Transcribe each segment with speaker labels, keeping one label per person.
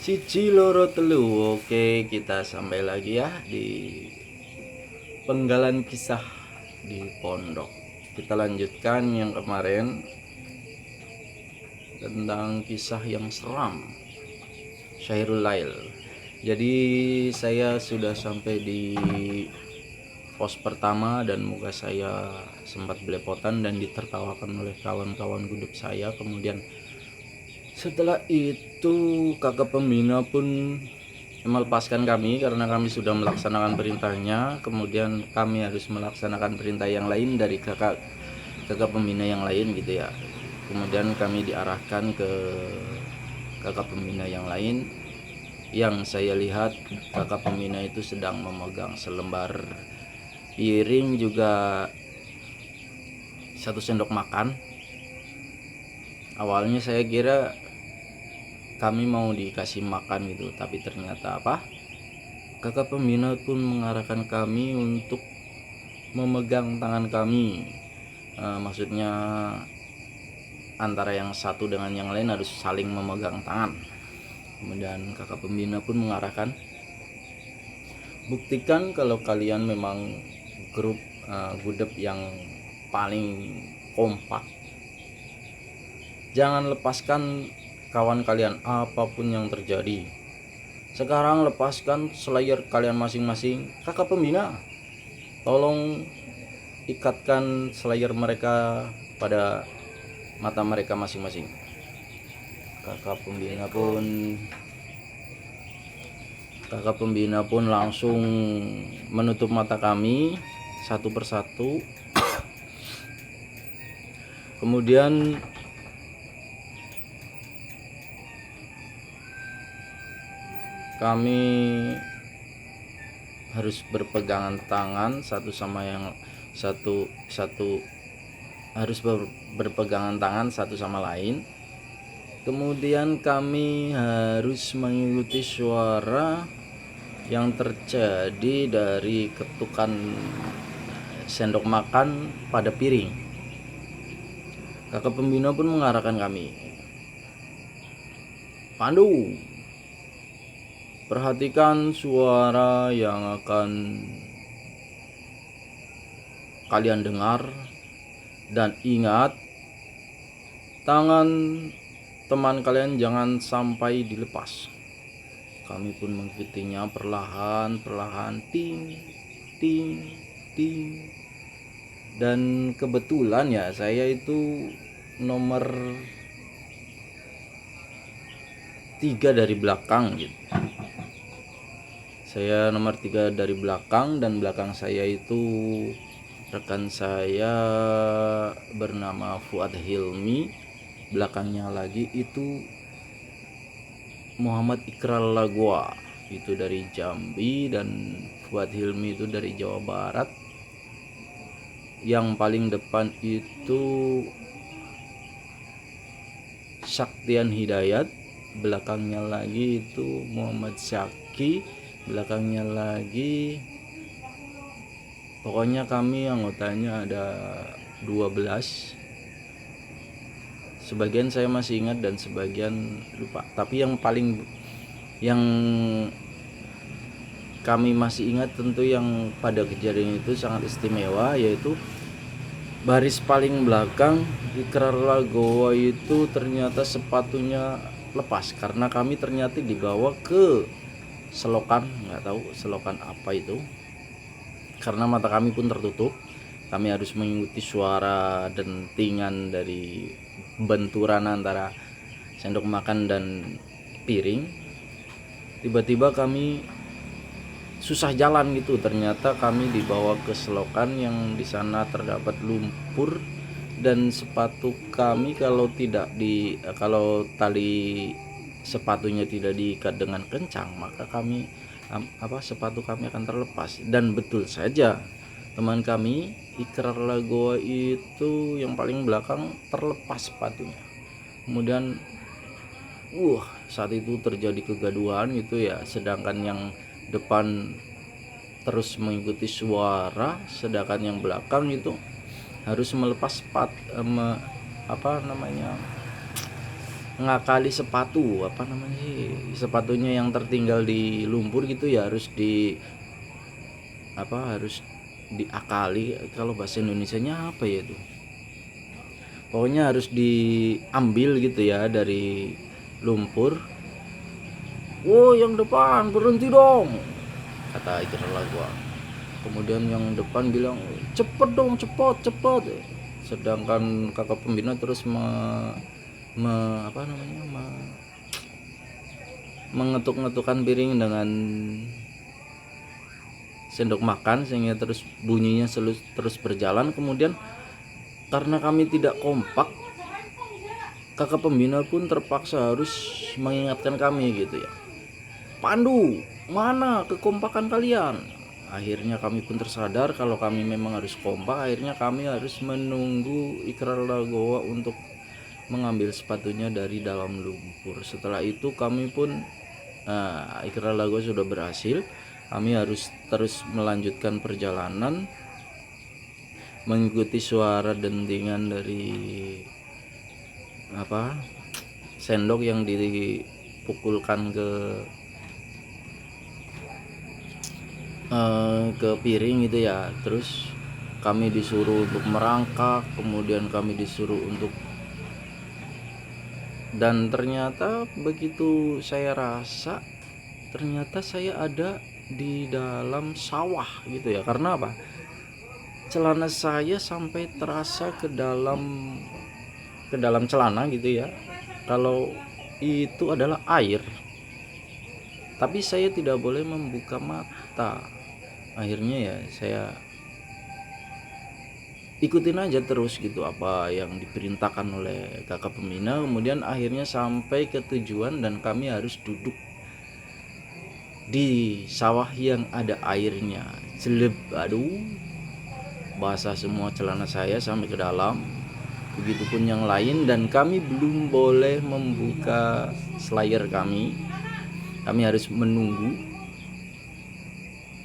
Speaker 1: Cici loro telu. Oke, kita sampai lagi ya di penggalan kisah di pondok. Kita lanjutkan yang kemarin tentang kisah yang seram, Syairul Lail. Jadi saya sudah sampai di pos pertama dan muka saya sempat belepotan dan ditertawakan oleh kawan-kawan gudeg saya. Kemudian setelah itu kakak pembina pun melepaskan kami karena kami sudah melaksanakan perintahnya. Kemudian kami harus melaksanakan perintah yang lain dari kakak pembina yang lain gitu ya. Kemudian kami diarahkan ke kakak pembina yang lain, yang saya lihat kakak pembina itu sedang memegang selembar piring juga satu sendok makan. Awalnya saya kira kami mau dikasih makan gitu, tapi ternyata apa? Kakak pembina pun mengarahkan kami untuk memegang tangan kami. Maksudnya antara yang satu dengan yang lain harus saling memegang tangan. Kemudian kakak pembina pun mengarahkan, buktikan kalau kalian memang grup gudeg yang paling kompak. Jangan lepaskan kawan kalian apapun yang terjadi. Sekarang lepaskan slayer kalian masing-masing. Kakak pembina, tolong ikatkan slayer mereka pada mata mereka masing-masing. Kakak pembina pun langsung menutup mata kami satu persatu. Kemudian kami harus berpegangan tangan satu sama yang satu harus berpegangan tangan satu sama lain. Kemudian kami harus mengikuti suara yang terjadi dari ketukan sendok makan pada piring. Kakak pembina pun mengarahkan kami, Pandu, perhatikan suara yang akan kalian dengar dan ingat, tangan teman kalian jangan sampai dilepas. Kami pun mengikutinya perlahan, ting, ting, ting. Dan kebetulan ya saya itu nomor 3 dari belakang gitu. Saya nomor 3 dari belakang, dan belakang saya itu rekan saya bernama Fuad Hilmi. Belakangnya lagi itu Muhammad Ikral Lagwa, itu dari Jambi, dan Fuad Hilmi itu dari Jawa Barat. Yang paling depan itu Saktian Hidayat, belakangnya lagi itu Muhammad Syaki, belakangnya lagi, pokoknya kami anggotanya ada 12. Sebagian saya masih ingat dan sebagian lupa, tapi yang kami masih ingat tentu yang pada kejadian itu sangat istimewa, yaitu baris paling belakang Ikrar Lagowa itu ternyata sepatunya lepas karena kami ternyata dibawa ke selokan, nggak tahu selokan apa itu, karena mata kami pun tertutup. Kami harus mengikuti suara dentingan dari benturan antara sendok makan dan piring. Tiba-tiba kami susah jalan gitu. Ternyata kami dibawa ke selokan yang di sana terdapat lumpur, dan sepatu kami kalau tali sepatunya tidak diikat dengan kencang, maka sepatu kami akan terlepas. Dan betul saja, teman kami Ikrar Lagoa itu yang paling belakang terlepas sepatunya. Kemudian saat itu terjadi kegaduhan gitu ya, sedangkan yang depan terus mengikuti suara, sedangkan yang belakang itu harus melepas ngakali sepatu, apa namanya sih, sepatunya yang tertinggal di lumpur gitu ya, harus diakali. Kalau bahasa Indonesianya apa ya tuh, pokoknya harus diambil gitu ya dari lumpur. "Woi yang depan berhenti dong," kata Iqral gua. Kemudian yang depan bilang, "Cepet dong, cepet." Sedangkan kakak pembina terus mengetuk-ngetukkan piring dengan sendok makan sehingga terus bunyinya terus berjalan. Kemudian karena kami tidak kompak, kakak pembina pun terpaksa harus mengingatkan kami gitu ya, "Pandu, mana kekompakan kalian?" Akhirnya kami pun tersadar kalau kami memang harus kompak. Akhirnya kami harus menunggu Iqral Lagowa untuk mengambil sepatunya dari dalam lumpur. Setelah itu kami pun Iqral Lagowa sudah berhasil. Kami harus terus melanjutkan perjalanan mengikuti suara dentingan dari sendok yang dipukulkan ke piring gitu ya. Terus kami disuruh untuk merangkak, kemudian kami disuruh untuk, dan ternyata begitu saya rasa ternyata saya ada di dalam sawah gitu ya. Karena apa? Celana saya sampai terasa ke dalam celana gitu ya, kalau itu adalah air. Tapi saya tidak boleh membuka mata. Akhirnya ya saya ikutin aja terus gitu apa yang diperintahkan oleh kakak pembina. Kemudian akhirnya sampai ke tujuan dan kami harus duduk di sawah yang ada airnya. Aduh, basah semua celana saya sampai ke dalam, begitupun yang lain. Dan kami belum boleh membuka slayer kami harus menunggu,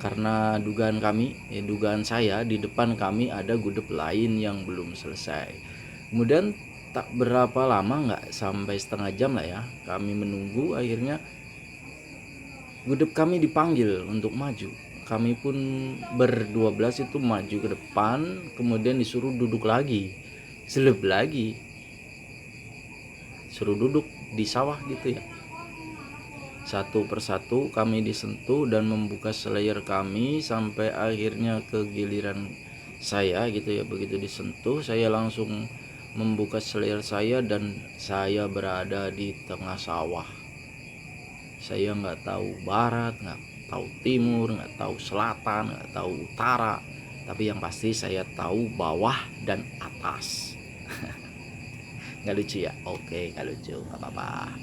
Speaker 1: karena dugaan saya di depan kami ada gudeg lain yang belum selesai. Kemudian tak berapa lama, nggak sampai setengah jam lah ya, kami menunggu. Akhirnya gudeg kami dipanggil untuk maju. Kami pun ber-12 itu maju ke depan, kemudian disuruh duduk lagi, suruh duduk di sawah gitu ya. Satu persatu kami disentuh dan membuka slayer kami sampai akhirnya ke giliran saya gitu ya. Begitu disentuh, saya langsung membuka slayer saya dan saya berada di tengah sawah. Saya nggak tahu barat, nggak tahu timur, nggak tahu selatan, nggak tahu utara, tapi yang pasti saya tahu bawah dan atas. Nggak lucu ya? Oke, nggak lucu, nggak apa-apa.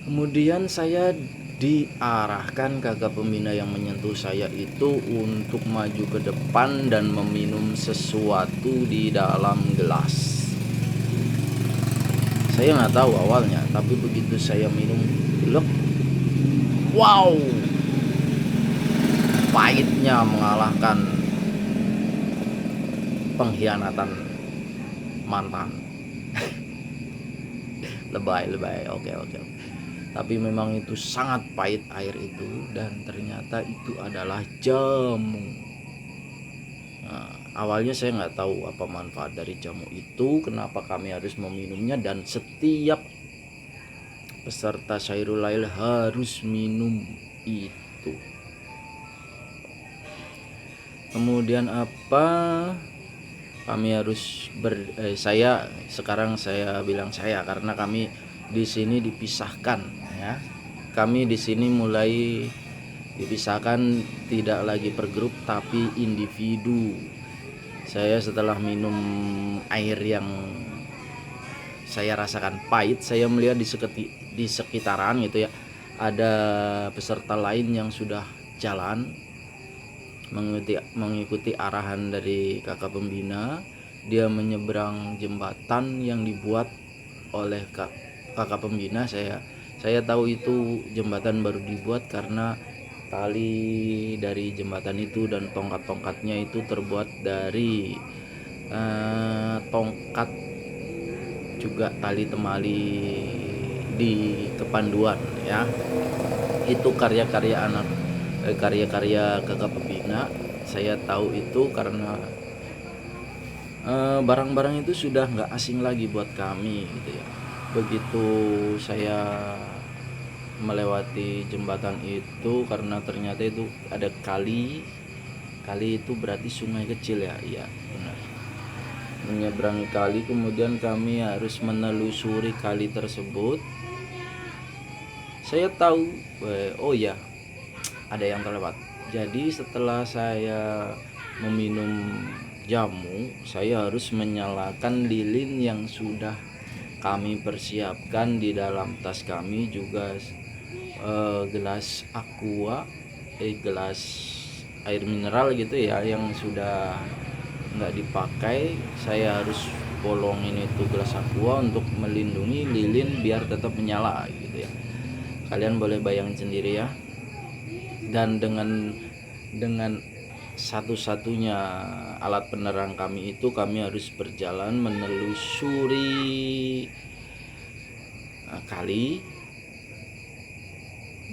Speaker 1: Kemudian saya diarahkan kakak pembina yang menyentuh saya itu untuk maju ke depan dan meminum sesuatu di dalam gelas. Saya nggak tahu awalnya, tapi begitu saya minum, wow, pahitnya mengalahkan pengkhianatan mantan. lebay, oke. Tapi memang itu sangat pahit air itu, dan ternyata itu adalah jamu. Awalnya saya nggak tahu apa manfaat dari jamu itu, kenapa kami harus meminumnya, dan setiap peserta Syairul Lail harus minum itu. Kemudian kami harus saya bilang karena kami di sini dipisahkan ya. Kami di sini mulai dipisahkan, tidak lagi per grup tapi individu. Saya setelah minum air yang saya rasakan pahit, saya melihat di sekitaran gitu ya, ada peserta lain yang sudah jalan mengikuti arahan dari kakak pembina. Dia menyeberang jembatan yang dibuat oleh kakak pembina. Saya tahu itu jembatan baru dibuat karena tali dari jembatan itu dan tongkat-tongkatnya itu terbuat dari tongkat juga tali temali di Kepanduan ya. Itu karya-karya kakak pembina. Saya tahu itu karena barang-barang itu sudah nggak asing lagi buat kami gitu ya. Begitu saya melewati jembatan itu, karena ternyata itu ada kali itu berarti sungai kecil ya. Iya benar, menyeberangi kali, kemudian kami harus menelusuri kali tersebut. Saya tahu oh ya, ada yang terlewat. Jadi setelah saya meminum jamu, saya harus menyalakan lilin yang sudah kami persiapkan. Di dalam tas kami juga gelas aqua, gelas air mineral gitu ya, yang sudah nggak dipakai. Saya harus bolongin itu gelas aqua untuk melindungi lilin biar tetap menyala gitu ya. Kalian boleh bayangin sendiri ya. Dan dengan satu-satunya alat penerang kami itu, kami harus berjalan menelusuri kali.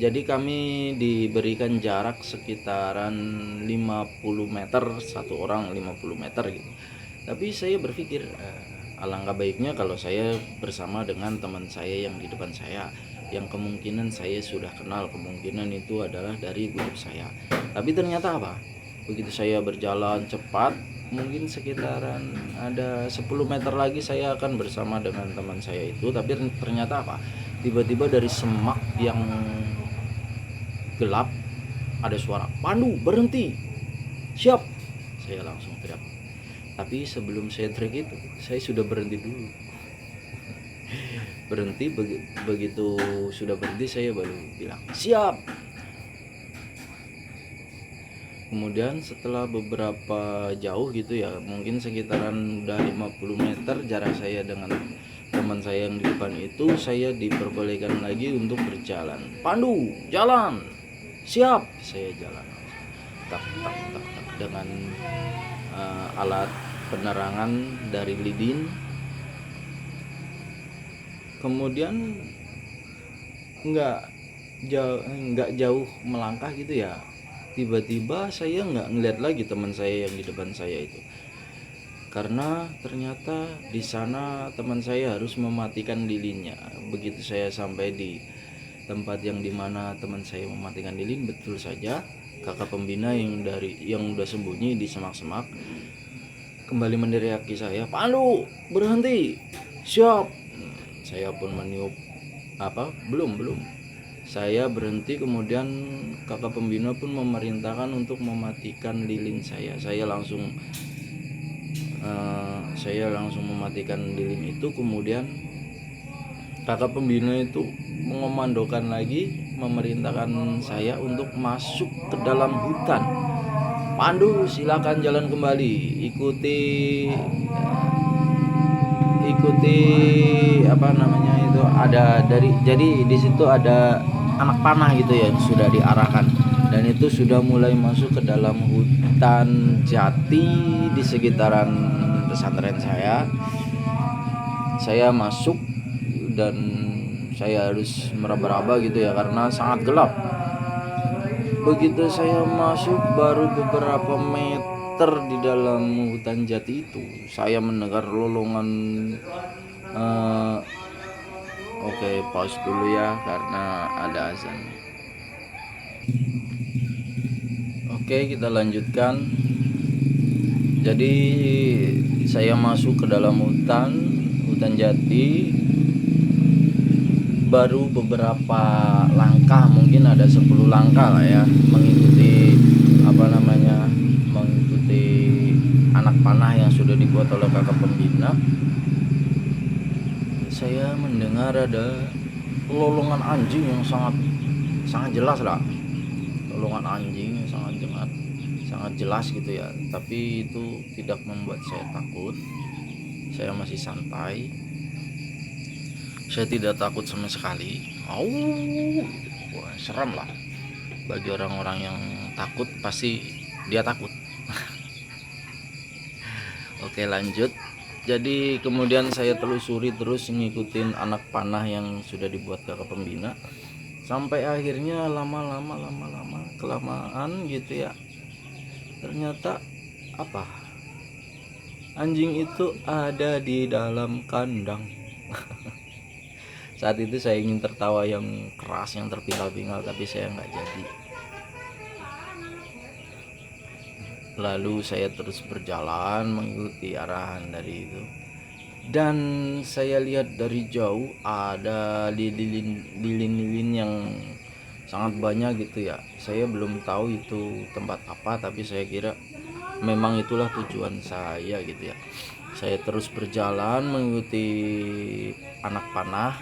Speaker 1: Jadi kami diberikan jarak sekitaran 50 meter, satu orang 50 meter gitu. Tapi saya berpikir alangkah baiknya kalau saya bersama dengan teman saya yang di depan saya, yang kemungkinan saya sudah kenal, kemungkinan itu adalah dari grup saya. Tapi ternyata apa? Begitu saya berjalan cepat, mungkin sekitaran ada 10 meter lagi saya akan bersama dengan teman saya itu. Tapi ternyata apa? Tiba-tiba dari semak yang gelap ada suara, "Pandu, berhenti, siap!" Saya langsung teriak. Tapi sebelum saya teriak itu, saya sudah berhenti dulu. Berhenti, begitu sudah berhenti saya baru bilang, "Siap!" Kemudian setelah beberapa jauh gitu ya, mungkin sekitaran udah 50 meter jarak saya dengan teman saya yang di depan itu, saya diperbolehkan lagi untuk berjalan. "Pandu, jalan, siap!" Saya jalan tak tak tak tak dengan alat penerangan dari lilin. Kemudian nggak jauh melangkah gitu ya, tiba-tiba saya nggak ngeliat lagi teman saya yang di depan saya itu, karena ternyata di sana teman saya harus mematikan lilinnya. Begitu saya sampai di tempat yang dimana teman saya mematikan lilin, betul saja kakak pembina yang udah sembunyi di semak-semak kembali meneriaki saya, "Pandu, berhenti, siap!" Saya pun meniup belum saya berhenti. Kemudian kakak pembina pun memerintahkan untuk mematikan lilin saya. Saya langsung mematikan lilin itu. Kemudian kakak pembina itu mengomandokan lagi, memerintahkan saya untuk masuk ke dalam hutan. "Pandu, silakan jalan kembali, ikuti jadi di situ ada anak panah gitu ya, yang sudah diarahkan, dan itu sudah mulai masuk ke dalam hutan jati di sekitaran pesantren saya. Saya masuk dan saya harus meraba-raba gitu ya, karena sangat gelap. Begitu saya masuk, baru beberapa meter di dalam hutan jati itu, saya mendengar lolongan. Oke, pause dulu ya karena ada azan. Oke, kita lanjutkan. Jadi saya masuk ke dalam hutan jati. Baru beberapa langkah, mungkin ada 10 langkah lah ya, mengikuti anak panah yang sudah dibuat oleh kakak pembina. Saya mendengar ada lolongan anjing yang sangat jelas lah, lolongan anjing yang sangat jelas gitu ya. Tapi itu tidak membuat saya takut, saya masih santai. Saya tidak takut sama sekali. Wah, seram lah. Bagi orang-orang yang takut, pasti dia takut. Oke, lanjut. Jadi kemudian saya telusuri terus ngikutin anak panah yang sudah dibuat kakak pembina, sampai akhirnya lama-lama kelamaan gitu ya, ternyata apa, anjing itu ada di dalam kandang. Saat itu saya ingin tertawa yang keras, yang terpingal-pingal, tapi saya nggak jadi. Lalu saya terus berjalan mengikuti arahan dari itu, dan saya lihat dari jauh ada lilin-lilin yang sangat banyak gitu ya. Saya belum tahu itu tempat apa, tapi saya kira memang itulah tujuan saya gitu ya. Saya terus berjalan mengikuti anak panah.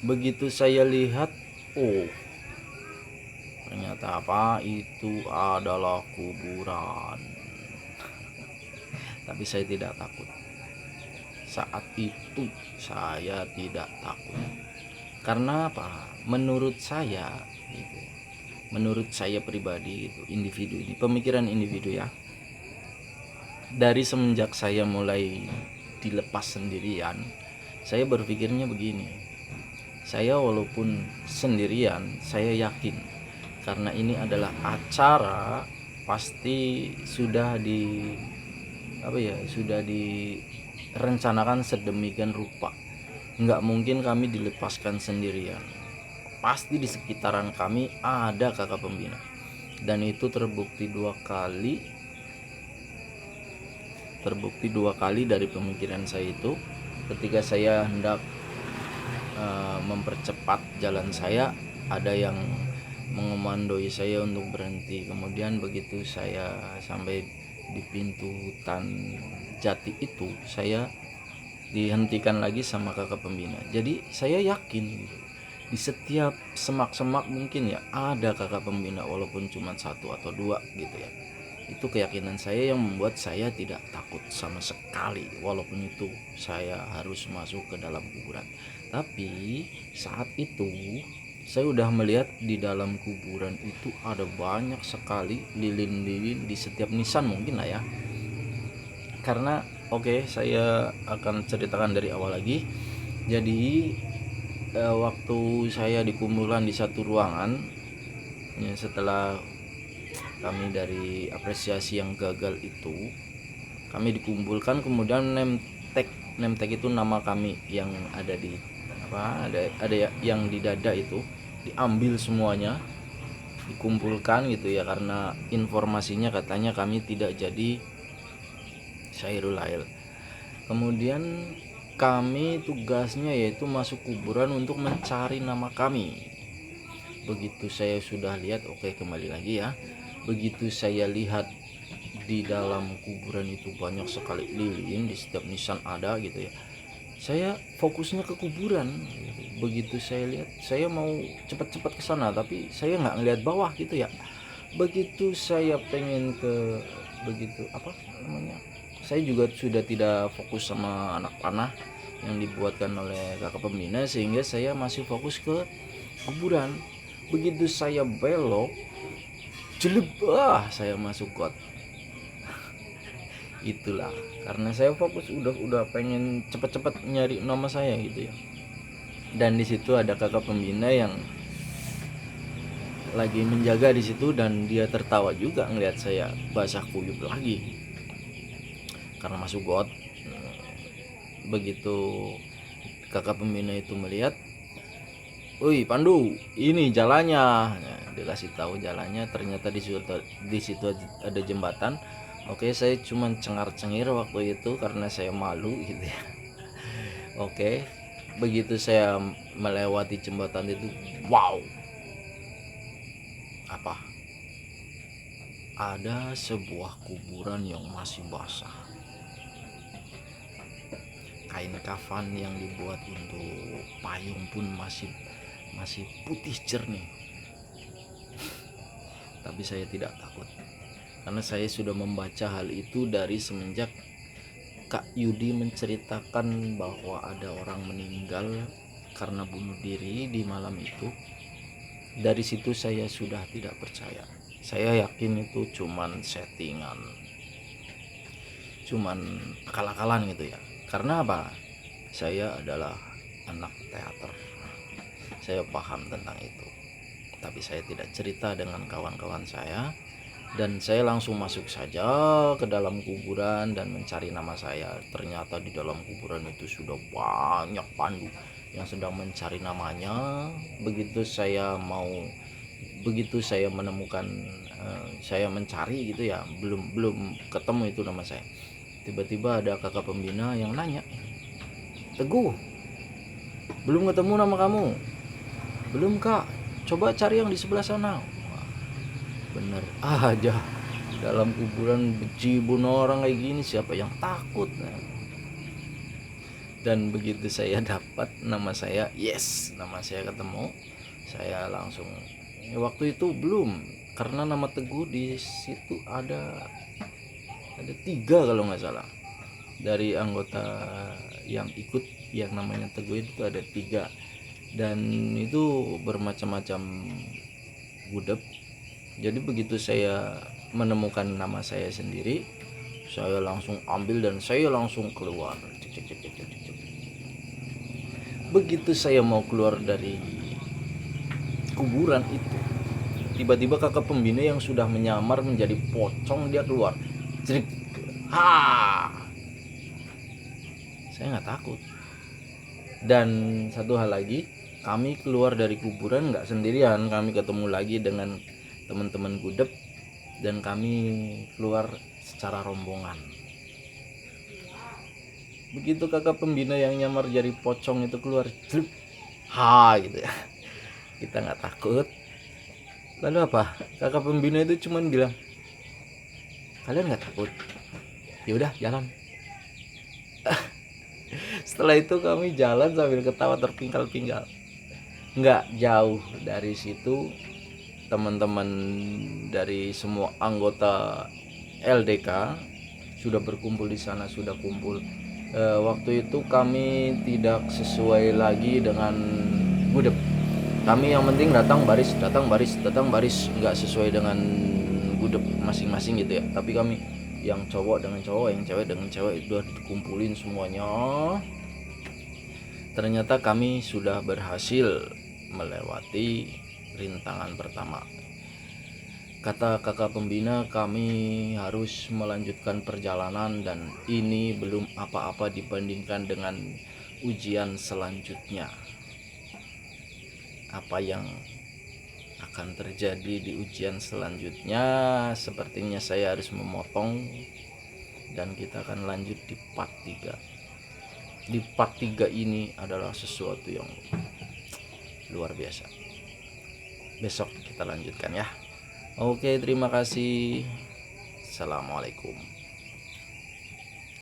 Speaker 1: Begitu saya lihat, oh ternyata apa, itu adalah kuburan. Tapi saya tidak takut. Saat itu saya tidak takut. Karena apa? Menurut saya gitu, menurut saya pribadi itu, individu ini, pemikiran individu ya, dari semenjak saya mulai dilepas sendirian, saya berpikirnya begini, saya walaupun sendirian, saya yakin karena ini adalah acara, pasti sudah sudah direncanakan sedemikian rupa. Nggak mungkin kami dilepaskan sendirian, pasti di sekitaran kami ada kakak pembina. Dan itu terbukti dua kali dari pemikiran saya itu. Ketika saya hendak mempercepat jalan saya, ada yang mengomandoi saya untuk berhenti. Kemudian begitu saya sampai di pintu hutan jati itu, saya dihentikan lagi sama kakak pembina. Jadi saya yakin gitu, di setiap semak-semak mungkin ya ada kakak pembina, walaupun cuma satu atau dua gitu ya. Itu keyakinan saya yang membuat saya tidak takut sama sekali, walaupun itu saya harus masuk ke dalam kuburan. Tapi saat itu saya udah melihat di dalam kuburan itu ada banyak sekali lilin-lilin di setiap nisan mungkin lah ya. Karena saya akan ceritakan dari awal lagi. Jadi waktu saya dikumpulkan di satu ruangan ya, setelah kami dari apresiasi yang gagal itu, kami dikumpulkan, kemudian nemtek itu nama kami yang ada di ada yang di dada itu diambil semuanya, dikumpulkan gitu ya, karena informasinya katanya kami tidak jadi Syairul Lail. Kemudian kami tugasnya yaitu masuk kuburan untuk mencari nama kami. Begitu saya sudah lihat, kembali lagi ya, begitu saya lihat di dalam kuburan itu banyak sekali lilin, di setiap nisan ada gitu ya, saya fokusnya ke kuburan. Begitu saya lihat, saya mau cepat-cepat ke sana, tapi saya nggak ngelihat bawah gitu ya. Begitu saya pengen ke saya juga sudah tidak fokus sama anak panah yang dibuatkan oleh kakak pembina, sehingga saya masih fokus ke kuburan. Begitu saya belok, saya masuk got. Itulah karena saya fokus, udah pengen cepet-cepet nyari nama saya gitu ya. Dan di situ ada kakak pembina yang lagi menjaga di situ, dan dia tertawa juga ngelihat saya basah kuyup lagi karena masuk got. Begitu kakak pembina itu melihat, "Woi Pandu, ini jalannya." Nah, dikasih tahu jalannya, ternyata di situ ada jembatan. Saya cuma cengar-cengir waktu itu karena saya malu gitu ya. Begitu saya melewati jembatan itu, wow, ada sebuah kuburan yang masih basah. Kain kafan yang dibuat untuk payung pun masih putih jernih. Tapi saya tidak takut, karena saya sudah membaca hal itu dari semenjak Kak Yudi menceritakan bahwa ada orang meninggal karena bunuh diri di malam itu. Dari situ saya sudah tidak percaya. Saya yakin itu cuman cuman akal-akalan gitu ya. Karena apa? Saya adalah anak teater, saya paham tentang itu, tapi saya tidak cerita dengan kawan-kawan saya, dan saya langsung masuk saja ke dalam kuburan dan mencari nama saya. Ternyata di dalam kuburan itu sudah banyak pandu yang sedang mencari namanya. Begitu saya menemukan, saya mencari gitu ya, belum belum ketemu itu nama saya. Tiba-tiba ada kakak pembina yang nanya, "Teguh, belum ketemu nama kamu?" "Belum kak, coba cari yang di sebelah sana." Wah, bener aja, dalam kuburan bejibun orang kayak gini siapa yang takut? Nah, dan begitu saya dapat nama saya, yes, nama saya ketemu, saya langsung, waktu itu belum, karena nama Teguh di situ ada 3 kalau nggak salah dari anggota yang ikut, yang namanya Teguh itu ada 3, dan itu bermacam-macam gudeg. Jadi begitu saya menemukan nama saya sendiri, saya langsung ambil dan saya langsung keluar. Begitu saya mau keluar dari kuburan itu, tiba-tiba kakak pembina yang sudah menyamar menjadi pocong dia keluar. Jerit. Ha! Saya nggak takut. Dan satu hal lagi, kami keluar dari kuburan nggak sendirian, kami ketemu lagi dengan teman-teman gudeg, dan kami keluar secara rombongan. Begitu kakak pembina yang nyamar jadi pocong itu keluar, jerit, ha gitu ya, kita nggak takut. Lalu apa, kakak pembina itu cuman bilang, "Kalian nggak takut? Ya udah jalan." Setelah itu kami jalan sambil ketawa terpingkal-pingkal. Nggak jauh dari situ, teman-teman dari semua anggota LDK sudah berkumpul di sana, sudah kumpul. Waktu itu kami tidak sesuai lagi dengan gudeg. Kami yang penting datang baris, nggak sesuai dengan gudeg masing-masing gitu ya. Tapi kami yang cowok dengan cowok, yang cewek dengan cewek, itu dikumpulin semuanya. Ternyata kami sudah berhasil melewati rintangan pertama. Kata kakak pembina, kami harus melanjutkan perjalanan dan ini belum apa-apa dibandingkan dengan ujian selanjutnya. Apa yang akan terjadi di ujian selanjutnya, sepertinya saya harus memotong, dan kita akan lanjut di part 3. Di part 3 ini adalah sesuatu yang luar biasa. Besok kita lanjutkan ya. Oke, terima kasih. Assalamualaikum.